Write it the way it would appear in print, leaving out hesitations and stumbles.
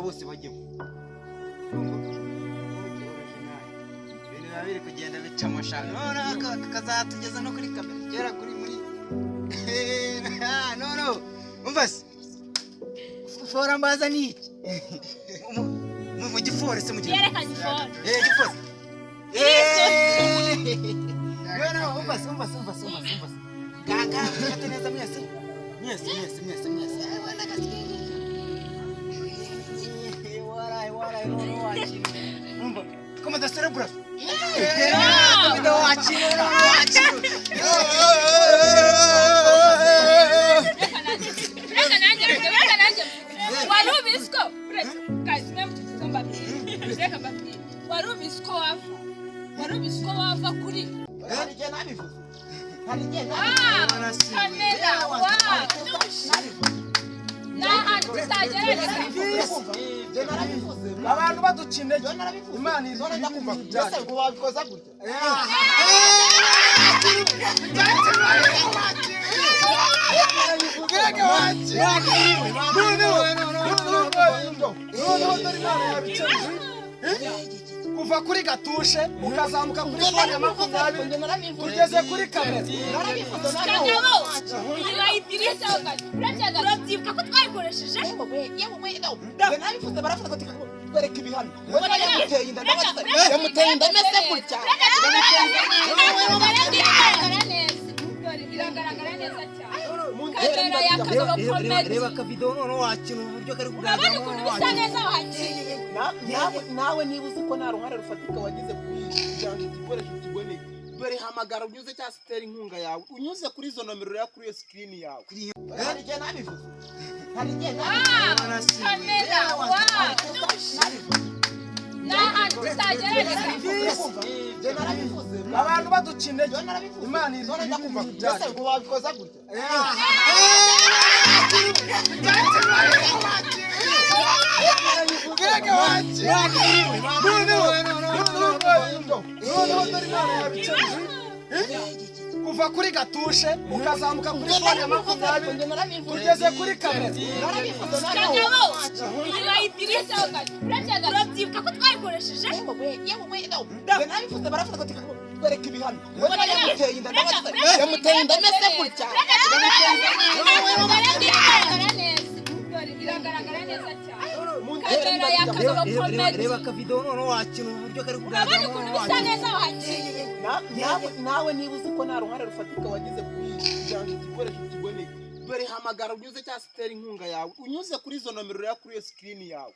bose bajyemo ibintu babiri kugenda bicamo shaka none kazatugeza no kuri kamera gera kuri muri no umva se fora mbaza ni mu giforese mu yerekanye ifora giforese no umva se gaga kateneza mwese abana gasikeni warai no wachino umva como da cerebro no wachino warubisko kazi nemtuzomba reka mbabwira warubisko wava kuri harije nabivuze kamera abantu baducinde imana iri kumva byose ngo wabikoza gutya kuva kuri gatushe ukazamuka kuri fone ya 20 tugeze kuri kamera urabyibuka ko twayikoresheje narabivuze baravuga ati twereke ibihano yamuteye inda mese gutya iragaragara neza cyane kamera yakagaba komedi reba ka video none wakina uburyo kari kugaragara ukuntu bisa neza wahakiye nawe niba uzi ko nta ruhare rufatika wagize kuri kugira ngo igikoresho kiboneke dore hamagara unyuze cyangwa se utera inkunga yawe unyuze kuri izo nomero ya kuri iyo screen yawe harije nabivuze kamera abantu baducinde imana iri kumva byose ngo wabikoza gutya kuva kuri gatushe ukazamuka kuri fone ya 20 tugeze kuri kamera urabyibuka ko twayikoresheje narabivuze baravuga ati twereke ibihano yamuteye inda mese gutya iragaragara neza cyane kamera yakagaba komedi reba ka video none wakina uburyo kari kugaragara ukuntu bisa neza wahakiye nawe niba uzi ko nta ruhare rufatika wagize kuri kugira ngo igikoresho kiboneke dore hamagara unyuze cyangwa se utera inkunga yawe unyuze kuri izo nomero ya kuri iyo screen yawe